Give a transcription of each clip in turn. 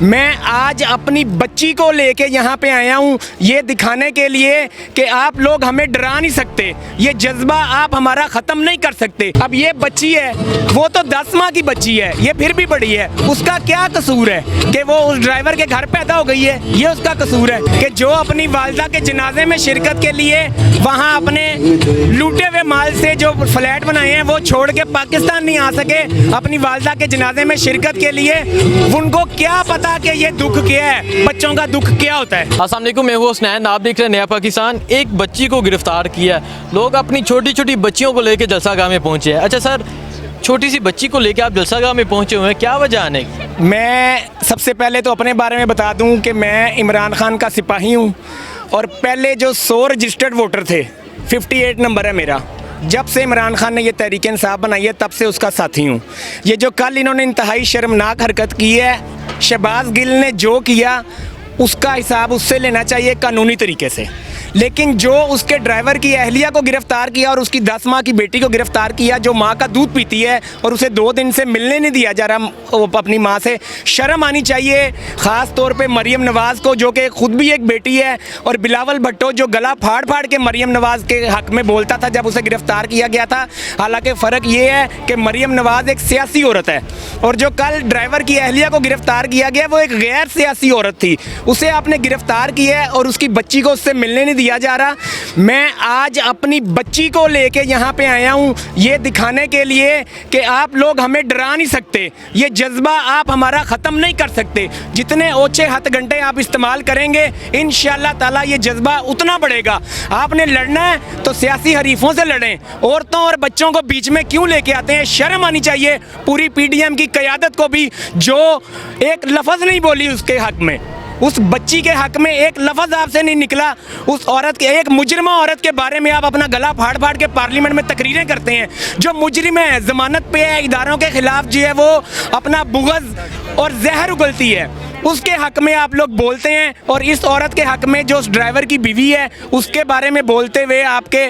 मैं आज अपनी बच्ची को लेके यहाँ पे आया हूँ ये दिखाने के लिए कि आप लोग हमें डरा नहीं सकते, ये जज्बा आप हमारा ख़त्म नहीं कर सकते। अब ये बच्ची है, वो तो 10 माह की बच्ची है, ये फिर भी बड़ी है, उसका क्या कसूर है कि वो उस ड्राइवर के घर पैदा हो गई है? ये उसका कसूर है कि जो अपनी वालदा के जनाजे में शिरकत के लिए वहाँ अपने लूटे हुए माल से जो फ्लैट बनाए हैं वो छोड़ के पाकिस्तान नहीं आ सके अपनी वालदा के जनाजे में शिरकत के लिए, उनको क्या पता कि ये दुख क्या है, बच्चों का दुख क्या होता है। अस्सलाम वालेकुम, मैं हूं हुसनैन, आप देख रहे हैं नया पाकिस्तान। एक बच्ची को गिरफ्तार किया, लोग अपनी छोटी छोटी बच्चियों को लेकर जलसागाह में पहुंचे हैं। अच्छा सर, छोटी सी बच्ची को लेकर आप जलसागाह में पहुंचे हुए हैं, क्या वजह आने की? मैं सबसे पहले तो अपने बारे में बता दूं कि मैं इमरान खान का सिपाही हूं और पहले जो 100 रजिस्टर्ड वोटर थे, 58 नंबर है मेरा। जब से इमरान खान ने ये तहरीक इंसाफ बनाई है तब से उसका साथी हूँ। ये जो कल इन्होंने इंतहाई शर्मनाक हरकत की है, शहबाज गिल ने जो किया उसका हिसाब उससे लेना चाहिए कानूनी तरीके से, लेकिन जो उसके ड्राइवर की अहलिया को गिरफ्तार किया और उसकी 10 माह की बेटी को गिरफ्तार किया जो माँ का दूध पीती है और उसे 2 दिन से मिलने नहीं दिया जा रहा अपनी माँ से, शर्म आनी चाहिए। ख़ास तौर पे मरियम नवाज़ को जो कि खुद भी एक बेटी है, और बिलावल भट्टो जो गला फाड़ फाड़ के मरियम नवाज़ के हक़ में बोलता था जब उसे गिरफ्तार किया गया था। हालांकि फ़र्क ये है कि मरियम नवाज़ एक सियासी औरत है और जो कल ड्राइवर की अहलिया को गिरफ्तार किया गया वो एक गैर सियासी औरत थी, उसे आपने गिरफ्तार किया है और उसकी बच्ची को उससे मिलने नहीं दिया जा रहा। मैं आज अपनी बच्ची को लेके यहाँ पे आया हूँ ये दिखाने के लिए कि आप लोग हमें डरा नहीं सकते, ये जज्बा आप हमारा ख़त्म नहीं कर सकते। जितने ओछे हथकंडे आप इस्तेमाल करेंगे इंशाअल्लाह ताला ये जज्बा उतना बढ़ेगा। आपने लड़ना है तो सियासी हरीफों से लड़ें, औरतों और बच्चों को बीच में क्यों लेके आते हैं? शर्म आनी चाहिए पूरी PDM की क़यादत को भी, जो एक लफ्ज़ नहीं बोली उसके हक़ में, उस बच्ची के हक़ में एक लफ्ज़ आपसे नहीं निकला। उस औरत के, एक मुजरिमा औरत के बारे में आप अपना गला फाड़ फाड़ के पार्लियामेंट में तकरीरें करते हैं। जो मुजरिम है, ज़मानत पे है, इदारों के ख़िलाफ़ जो है वो अपना बुग़्ज़ और जहर उगलती है, उसके हक़ में आप लोग बोलते हैं। और इस औरत के हक़ में जो उस ड्राइवर की बीवी है उसके बारे में बोलते हुए आपके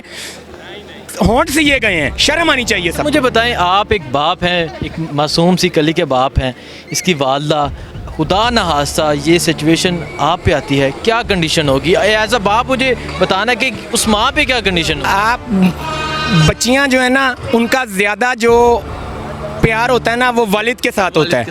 होंठ सिए गए हैं। शर्म आनी चाहिए सब। मुझे बताएं, आप एक बाप हैं, एक मासूम सी कली के बाप हैं, इसकी वालदा खुदा न हादसा ये सिचुएशन आप पे आती है, क्या कंडीशन होगी एज अ बाप? मुझे बताना कि उस माँ पे क्या कंडीशन होगी। आप बच्चियां जो है ना, उनका ज़्यादा जो प्यार होता है ना वो वालिद के साथ होता है।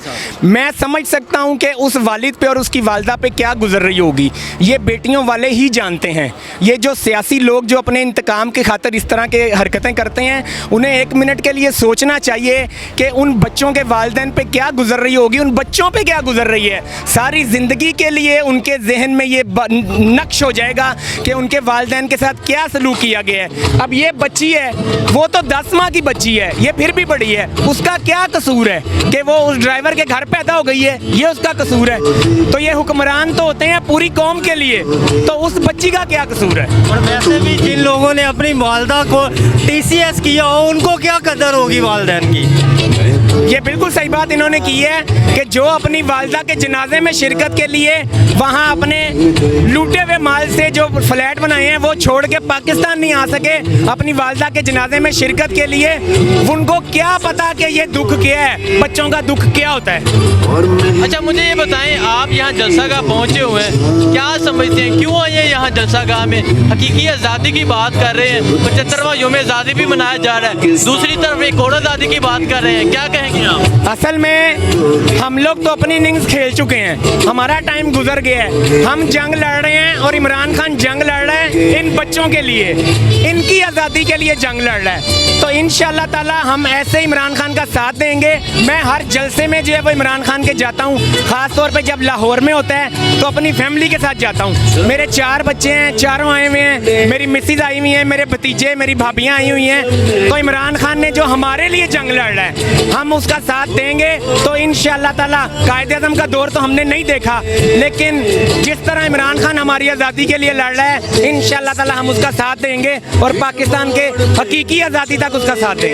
मैं समझ सकता हूँ कि उस वालिद पे और उसकी वालदा पे क्या गुजर रही होगी, ये बेटियों वाले ही जानते हैं। ये जो सियासी लोग जो अपने इंतकाम की खातिर इस तरह के हरकतें करते हैं, उन्हें 1 मिनट के लिए सोचना चाहिए कि उन बच्चों के वालिदैन पे क्या गुजर रही होगी, उन बच्चों पे क्या गुजर रही है। सारी ज़िंदगी के लिए उनके जहन में ये नक्श हो जाएगा कि उनके वालिदैन के साथ क्या सलूक किया गया है। अब ये बच्ची है, वो तो 10 माह की बच्ची है, ये फिर भी बड़ी है, उसका क्या कसूर है कि वो उस ड्राइवर के घर पैदा हो गई है? ये उसका कसूर है। तो ये हुक्मरान तो होते हैं पूरी कौम के लिए, तो उस बच्ची का क्या कसूर है? और वैसे भी जिन लोगों ने अपनी वालदा को TCS किया हो उनको क्या कदर होगी वालिदैन की? ये बिल्कुल सही बात इन्होंने की है कि जो अपनी वालदा के जनाजे में शिरकत के लिए वहाँ अपने लूटे हुए माल से जो फ्लैट बनाए हैं वो छोड़ के पाकिस्तान नहीं आ सके अपनी वालदा के जनाजे में शिरकत के लिए, उनको क्या पता कि ये दुख क्या है, बच्चों का दुख क्या होता है। अच्छा मुझे ये बताएं, आप यहाँ जलसागाह पहुँचे हुए हैं, क्या समझते हैं क्यों आए हैं यहाँ जलसागाह में? हकीकी आज़ादी की बात कर रहे हैं, 75वां यौम आज़ादी भी मनाया जा रहा है, दूसरी तरफ एक और आज़ादी की बात कर रहे हैं, क्या कहेंगे आप? असल में हम लोग तो अपनी इनिंग्स खेल चुके हैं, हमारा टाइम गुजर गया है। हम जंग लड़ रहे हैं और इमरान खान जंग लड़ रहा है इन बच्चों के लिए, इनकी आज़ादी के लिए जंग लड़ रहा है। तो इंशाअल्लाह ताला हम ऐसे इमरान खान का साथ देंगे। मैं हर जलसे में जो है वो इमरान खान के जाता हूँ, ख़ास तौर पे जब लाहौर में होता है तो अपनी फैमिली के साथ जाता हूँ। मेरे 4 बच्चे हैं, चारों आए हुए हैं, मेरी मिसेज आई हुई हैं, मेरे भतीजे, मेरी भाभियाँ आई हुई हैं। तो इमरान खान ने जो हमारे लिए जंग लड़ रहा है हम उसका साथ देंगे। तो इंशाअल्लाह ताला कायद-ए-आज़म का दौर तो हमने नहीं देखा, लेकिन जिस तरह इमरान खान हमारी आज़ादी के लिए लड़ रहा है इंशाअल्लाह ताला हम उसका साथ देंगे और पाकिस्तान के हकीकी आज़ादी तक उसका साथ देंगे।